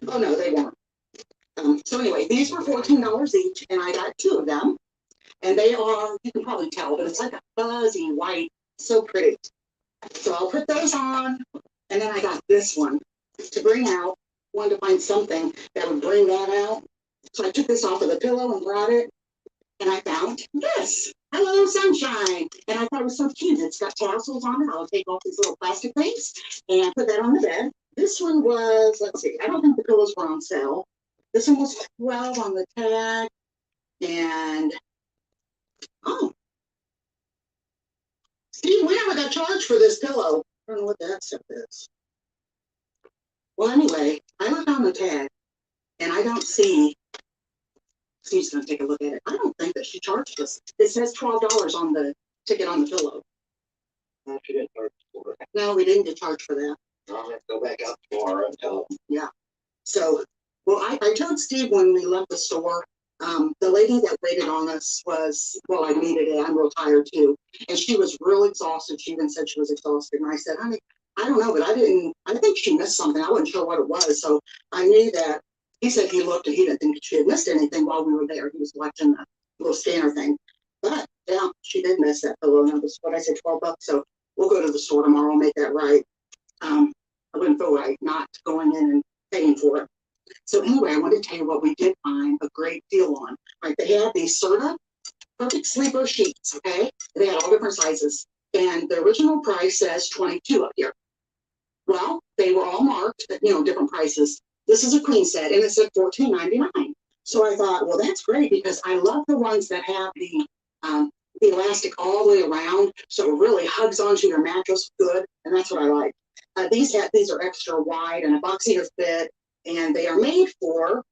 Oh no, they weren't. So anyway, these were $14 each, and I got two of them. And they are, you can probably tell, but it's like a fuzzy white, so pretty. So I'll put those on, and then I got this one to bring out. Wanted to find something that would bring that out. So I took this off of the pillow and brought it, and I found this. Hello, sunshine. And I thought it was so cute. It's got tassels on it. I'll take off these little plastic things and put that on the bed. This one was, let's see, I don't think the pillows were on sale. This one was 12 on the tag. And, oh, Steve, we never got charged for this pillow. I don't know what that stuff is. Well, anyway, I looked on the tag, and I don't see. Steve's going to take a look at it. I don't think that she charged us. It says $12 on the ticket on the pillow. No, she didn't charge for it. No, we didn't get charged for that. I'll have to go back out tomorrow and tell them. Yeah. So, well, I told Steve when we left the store, the lady that waited on us was, well, I needed it. I'm real tired too. And she was real exhausted. She even said she was exhausted. And I said, honey, I don't know, but I think she missed something. I wasn't sure what it was. So I knew that he said he looked and he didn't think she had missed anything while we were there. He was watching the little scanner thing. But yeah, she did miss that pillow. And that was what I said, $12. So we'll go to the store tomorrow and make that right. I wouldn't feel right not going in and paying for it. So anyway, I wanted to tell you what we did find a great deal on. Right, they had these Serta Perfect Sleeper sheets, okay? They had all different sizes. And the original price says 22 up here. Well, they were all marked at, different prices. This is a queen set, and it said $14.99. So I thought, well, that's great because I love the ones that have the elastic all the way around, so it really hugs onto your mattress good, and that's what I like. These are extra wide and a boxier fit, and they are made for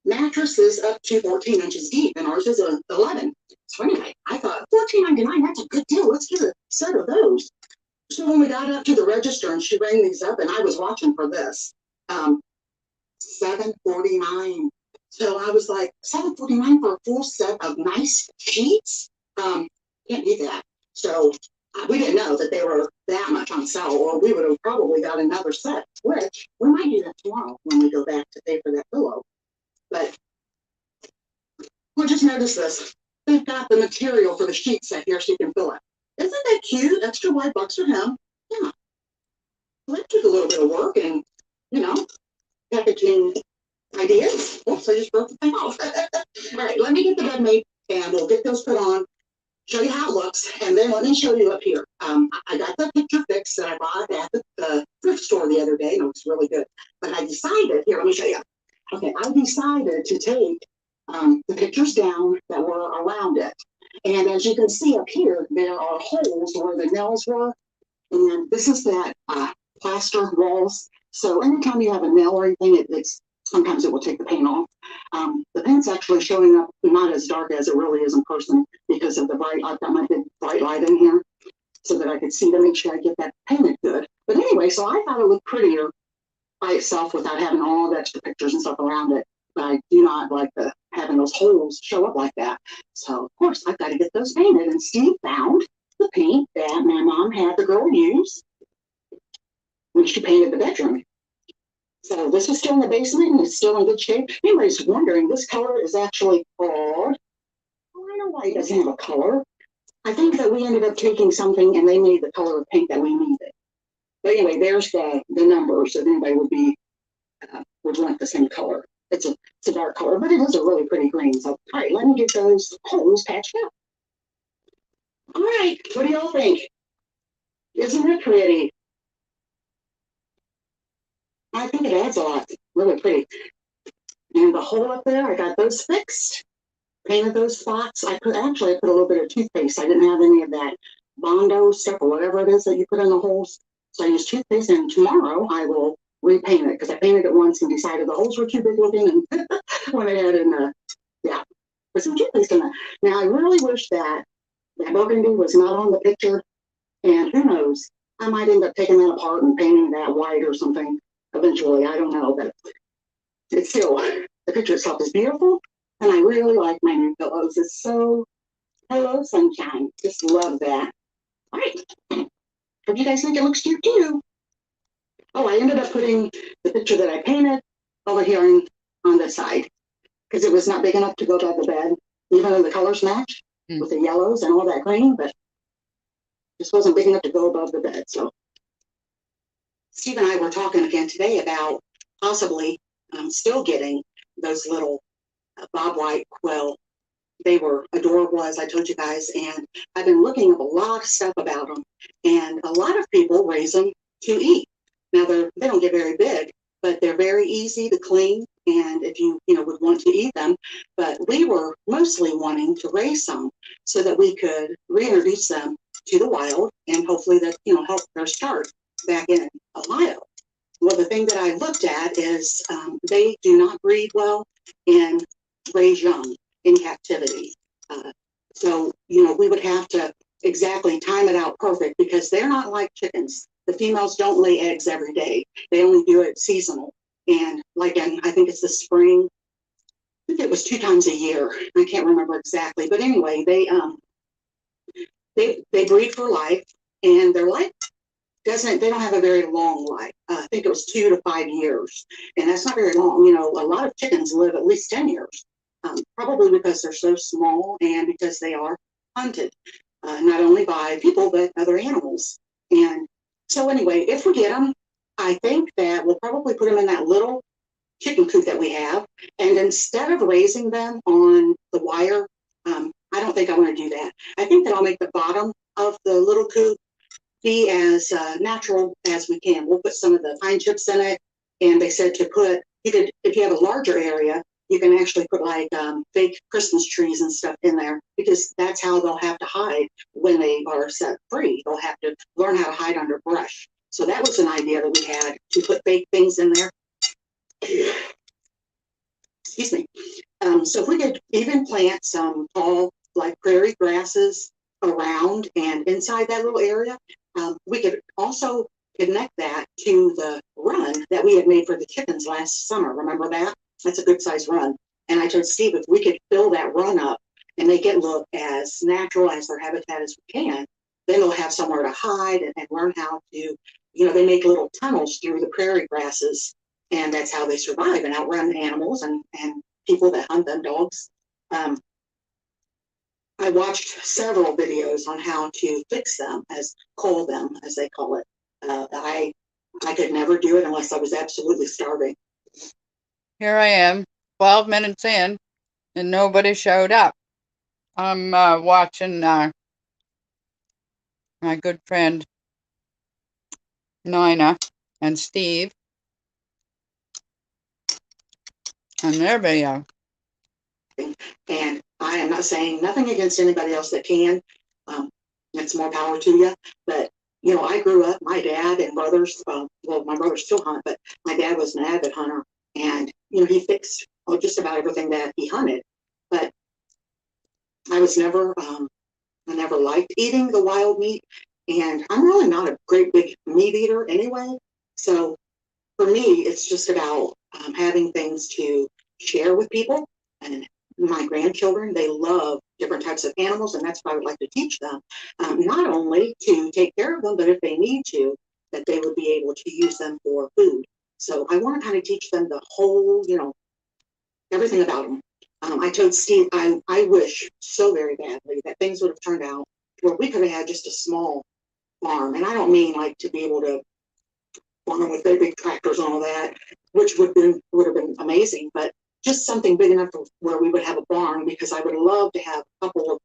mattresses up to 14 inches deep, and ours is 11. So anyway, I thought $14.99, that's a good deal. Let's get a set of those. So when we got up to the register and she rang these up, and I was watching for this, $7.49. So I was like, $7.49 for a full set of nice sheets? Can't beat that. So we didn't know that they were that much on sale, or we would have probably got another set, which we might do that tomorrow when we go back to pay for that pillow. But we'll just notice this. They've got the material for the sheet set here so you can fill it. Isn't that cute? Extra wide bucks for him. Yeah. Well, that took a little bit of work and, packaging ideas. Oops, I just broke the thing off. All right, let me get the bed made and we'll get those put on, show you how it looks, and then let me show you up here. I got the picture fix that I bought at the thrift store the other day, and it looks really good. But I decided, here, let me show you. Okay, I decided to take the pictures down that were around it. And as you can see up here, there are holes where the nails were. And this is that plaster walls. So anytime you have a nail or anything, sometimes it will take the paint off. The paint's actually showing up not as dark as it really is in person because of the bright. I've got my big bright light in here so that I could see to make sure I get that painted good. But anyway, so I thought it looked prettier by itself without having all the extra pictures and stuff around it. But I do not like having those holes show up like that. So, of course, I've got to get those painted. And Steve found the paint that my mom had the girl use when she painted the bedroom. So this is still in the basement and it's still in good shape. Anybody's wondering, this color is actually called, I don't know why it doesn't have a color. I think that we ended up taking something and they made the color of paint that we needed. But anyway, there's the numbers if anybody would want the same color. It's a dark color, but it is a really pretty green. So, all right, let me get those holes patched up. All right, what do y'all think? Isn't it pretty? I think it adds a lot. Really pretty. And the hole up there, I got those fixed. Painted those spots. I put a little bit of toothpaste. I didn't have any of that Bondo stuff or whatever it is that you put in the holes. So I used toothpaste, and tomorrow I will repaint it because I painted it once and decided the holes were too big looking and went ahead and put some toothpaste in it. Now I really wish that burgundy was not on the picture, and who knows, I might end up taking that apart and painting that white or something eventually. I don't know, but it's still, the picture itself is beautiful, and I really like my new pillows. It's so, hello sunshine, just love that. All right, hope you guys think it looks cute too. Oh, I ended up putting the picture that I painted over here on this side because it was not big enough to go by the bed, even though the colors match with the yellows and all that green, but just wasn't big enough to go above the bed. So Steve and I were talking again today about possibly still getting those little Bob White quill. They were adorable, as I told you guys, and I've been looking up a lot of stuff about them, and a lot of people raise them to eat. Now they don't get very big, but they're very easy to clean, and if you would want to eat them, but we were mostly wanting to raise some so that we could reintroduce them to the wild and hopefully that help their start back in a wild. Well, the thing that I looked at is they do not breed well and raise young in captivity. So we would have to exactly time it out perfect because they're not like chickens. The females don't lay eggs every day. They only do it seasonal. And like I think it's the spring. I think it was 2 times a year. I can't remember exactly, but anyway, they breed for life, and their life they don't have a very long life. I think it was 2 to 5 years, and that's not very long. A lot of chickens live at least 10 years, probably because they're so small and because they are hunted, not only by people but other animals. And so anyway, if we get them, I think that we'll probably put them in that little chicken coop that we have, and instead of raising them on the wire, I don't think I want to do that. I think that I'll make the bottom of the little coop be as natural as we can. We'll put some of the pine chips in it, and they said to put, if you have a larger area, you can actually put like fake Christmas trees and stuff in there because that's how they'll have to hide when they are set free. They'll have to learn how to hide under brush. So that was an idea that we had, to put fake things in there. Excuse me. So if we could even plant some tall, like prairie grasses around and inside that little area, we could also connect that to the run that we had made for the chickens last summer. Remember that? That's a good sized run. And I told Steve, if we could fill that run up and make it look as natural as their habitat as we can, then they'll have somewhere to hide and learn how to, they make little tunnels through the prairie grasses, and that's how they survive and outrun animals and people that hunt them, dogs. I watched several videos on how to fix them, cull them, as they call it. I could never do it unless I was absolutely starving. Here I am, 12 minutes in, and nobody showed up. I'm watching my good friend Nina and Steve and their video. And I am not saying nothing against anybody else that can. It's more power to you. But, I grew up, my dad and brothers, well, my brothers still hunt, but my dad was an avid hunter. And, he fixed just about everything that he hunted. But I was never, I never liked eating the wild meat. And I'm really not a great big meat eater anyway. So for me, it's just about having things to share with people. And my grandchildren, they love different types of animals, and that's what I would like to teach them. Not only to take care of them, but if they need to, that they would be able to use them for food. So I want to kind of teach them the whole, everything about them. I told Steve, I wish so very badly that things would have turned out where we could have had just a small farm. And I don't mean like to be able to farm with their big tractors and all that, which would have been amazing, but just something big enough where we would have a barn, because I would love to have a couple of,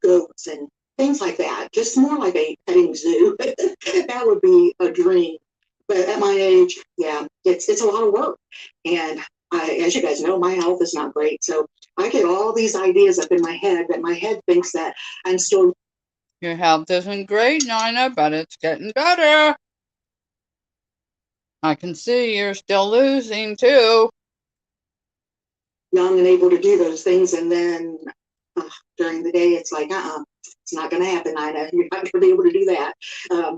goats and things like that. Just more like a petting zoo. That would be a dream. But at my age, yeah, it's a lot of work. And as you guys know, my health is not great. So I get all these ideas up in my head that my head thinks that I'm still. Your health isn't great, Nina, but it's getting better. I can see you're still losing too. Young and able to do those things, and then during the day, it's like, it's not going to happen, Ina. You're not going to be able to do that. I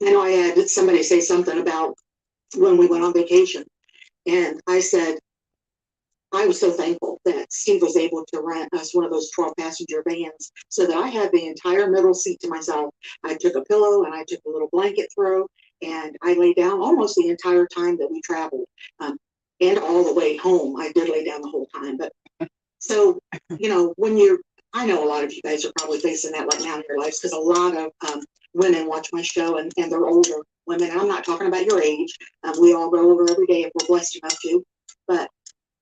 know I had somebody say something about when we went on vacation, and I said, I was so thankful that Steve was able to rent us one of those 12-passenger vans so that I had the entire middle seat to myself. I took a pillow and I took a little blanket throw, and I lay down almost the entire time that we traveled. And all the way home, I did lay down the whole time. But so, when I know a lot of you guys are probably facing that right now in your lives because a lot of women watch my show and they're older women. And I'm not talking about your age. We all grow older every day if we're blessed enough to. But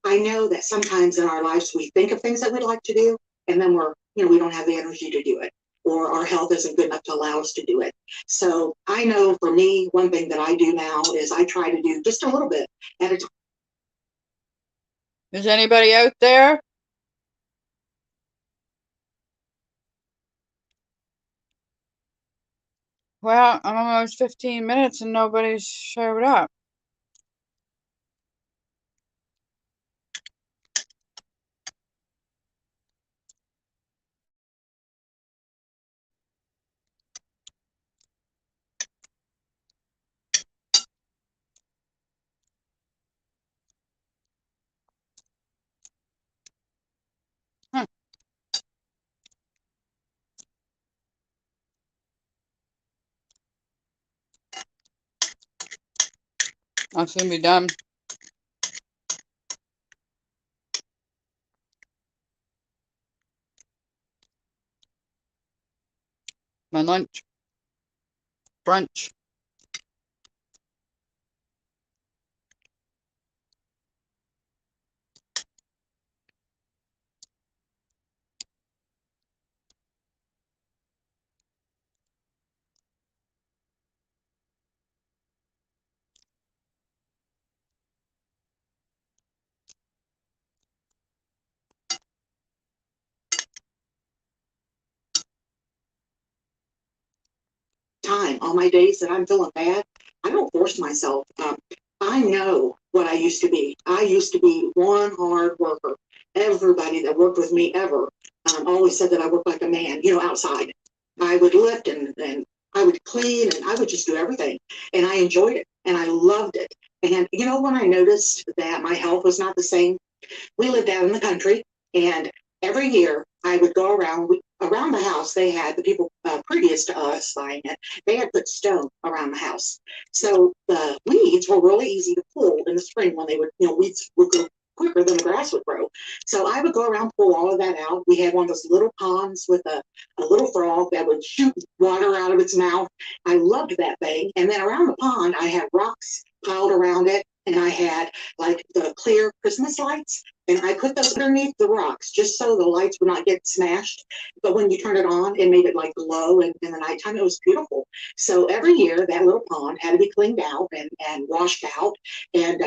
I know that sometimes in our lives we think of things that we'd like to do, and then we don't have the energy to do it, or our health isn't good enough to allow us to do it. So I know for me, one thing that I do now is I try to do just a little bit at a time. Is anybody out there? Well, I'm almost 15 minutes and nobody's showed up. I'll soon be done. My lunch. Brunch. Time on my days that I'm feeling bad, I don't force myself. I know what I used to be. I used to be one hard worker. Everybody that worked with me ever always said that I worked like a man, outside. I would lift and I would clean and I would just do everything. And I enjoyed it and I loved it. And when I noticed that my health was not the same, we lived out in the country, and every year I would go around the house. They had the people previous to us buying it. They had put stone around the house, so the weeds were really easy to pull in the spring when they would, weeds would grow quicker than the grass would grow. So I would go around, pull all of that out. We had one of those little ponds with a little frog that would shoot water out of its mouth. I loved that thing. And then around the pond, I had rocks piled around it, and I had like the clear Christmas lights, and I put those underneath the rocks just so the lights would not get smashed. But when you turn it on, it made it like glow, and in the nighttime it was beautiful. So every year that little pond had to be cleaned out and washed out, and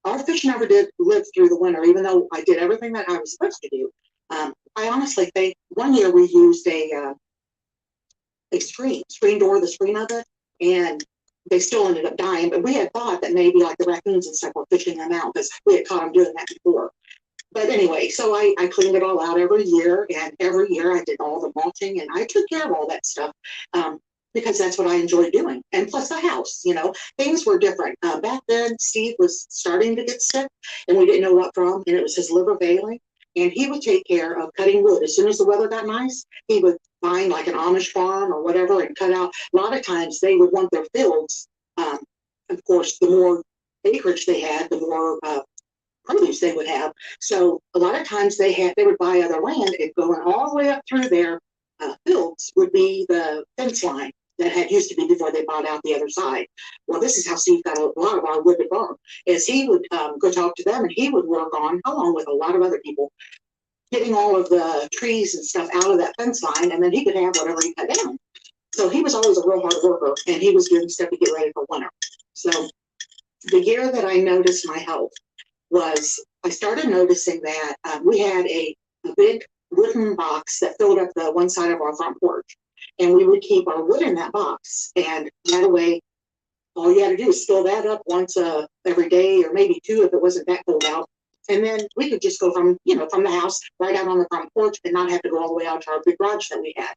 our fish never did live through the winter, even though I did everything that I was supposed to do. I honestly think one year we used a screen door, the screen of it, and they still ended up dying. But we had thought that maybe like the raccoons and stuff were fishing them out because we had caught them doing that before. But anyway, so I cleaned it all out every year, and every year I did all the mulching, and I took care of all that stuff because that's what I enjoy doing. And plus the house, things were different. Back then, Steve was starting to get sick, and we didn't know what from, and it was his liver failing. And he would take care of cutting wood. As soon as the weather got nice, he would find like an Amish farm or whatever and cut out. A lot of times they would want their fields. Of course, the more acreage they had, the more produce they would have. So a lot of times they would buy other land, and going all the way up through their fields would be the fence line that had used to be before they bought out the other side. Well, this is how Steve got a lot of our wood to burn, is he would go talk to them, and he would work on, along with a lot of other people, getting all of the trees and stuff out of that fence line, and then he could have whatever he cut down. So he was always a real hard worker, and he was doing stuff to get ready for winter. So the year that I noticed my health was I started noticing that we had a big wooden box that filled up the one side of our front porch, and we would keep our wood in that box, and that way all you had to do is fill that up once every day, or maybe two if it wasn't that cold out. And then we could just go from, from the house right out on the front porch and not have to go all the way out to our big garage that we had.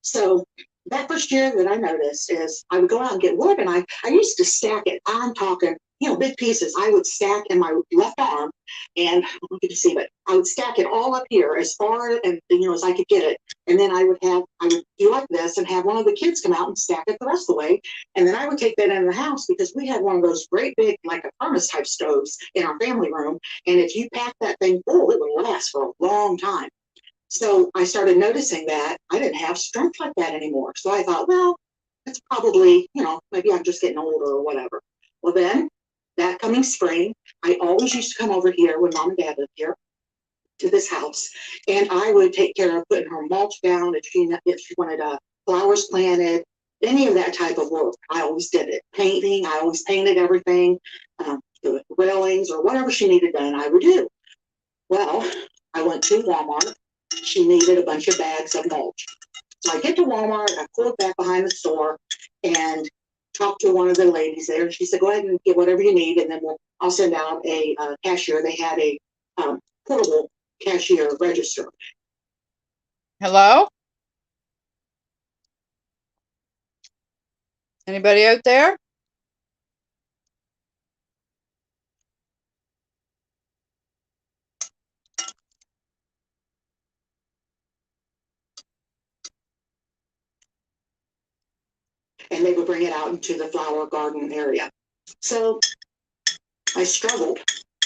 So that first year that I noticed is I would go out and get wood, and I used to stack it. I'm talking, big pieces. I would stack in my left arm, and you can see, but I would stack it all up here as far and as I could get it. And then I would do like this and have one of the kids come out and stack it the rest of the way. And then I would take that in the house because we had one of those great big, like a furnace type stoves in our family room. And if you pack that thing full, it would last for a long time. So I started noticing that I didn't have strength like that anymore. So I thought, well, it's probably, maybe I'm just getting older or whatever. Well, then that coming spring, I always used to come over here when mom and dad lived here to this house, and I would take care of putting her mulch down if she wanted flowers planted, any of that type of work. I always did it. Painting, I always painted everything, the railings or whatever she needed done, I would do. Well, I went to Walmart. She needed a bunch of bags of mulch. So I get to Walmart, I pulled back behind the store and talked to one of the ladies there. She said, go ahead and get whatever you need, and then I'll send out a cashier. They had a portable cashier register. Hello? Anybody out there? And they would bring it out into the flower garden area. So I struggled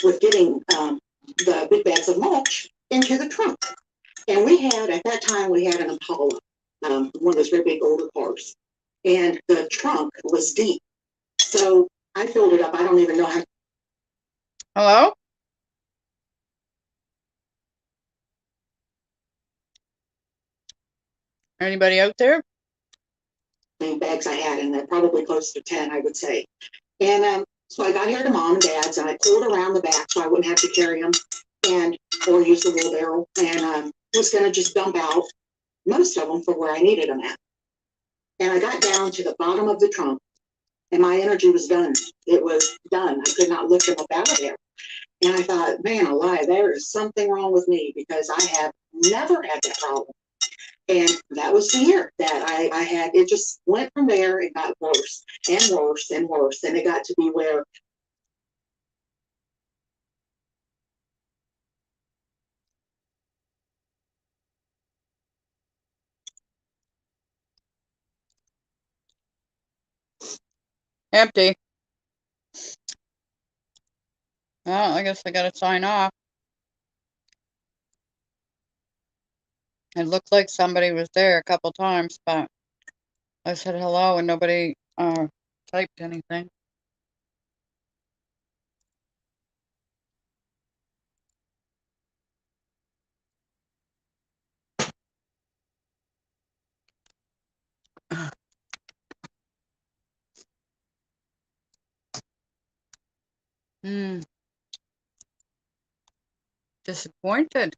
with getting the big bags of mulch into the trunk. And at that time, we had an Impala, one of those very big older cars. And the trunk was deep. So I filled it up. I don't even know how. Hello? Anybody out there? Many bags I had in there, probably close to 10, I would say. And so I got here to mom and dad's, and I pulled around the back so I wouldn't have to carry them or use the wheelbarrow, and was going to just dump out most of them for where I needed them at. And I got down to the bottom of the trunk, and my energy was done. It was done. I could not lift them up out of there. And I thought, man alive, there is something wrong with me because I have never had that problem. And that was the year that I had, it just went from there. It got worse and worse and worse. And it got to be where Empty. Well, I guess I gotta sign off. It looked like somebody was there a couple times, but I said hello and nobody typed anything. Hmm. Disappointed.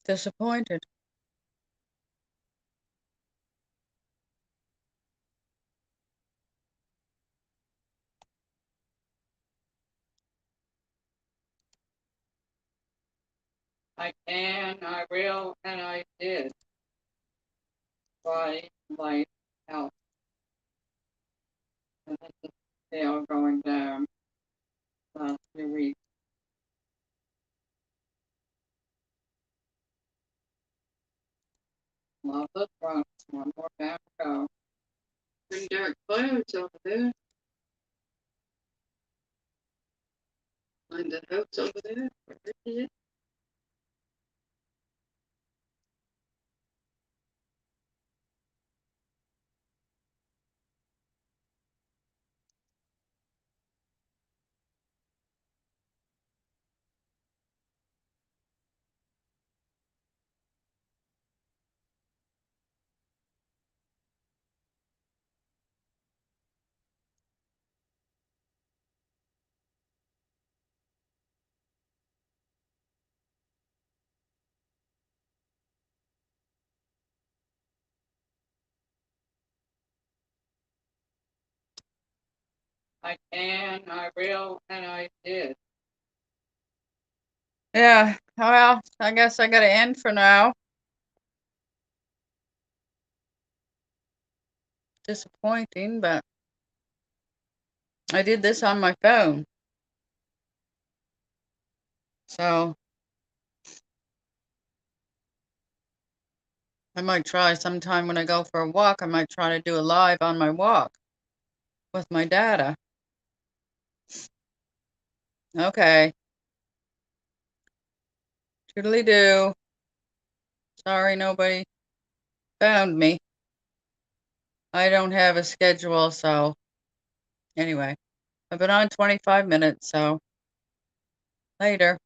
Disappointed. I can, I will, and I did. Body, life, health. And this is scale going down last few weeks. Love the brunch. One more down to go. Pretty dark clouds over there. Find the house over there. Where is it? I can, I will, and I did. Yeah, well, I guess I gotta end for now. Disappointing, but I did this on my phone. So I might try sometime when I go for a walk. I might try to do a live on my walk with my data. Okay. Toodly do. Sorry nobody found me. I don't have a schedule, so anyway. I've been on 25 minutes, so later.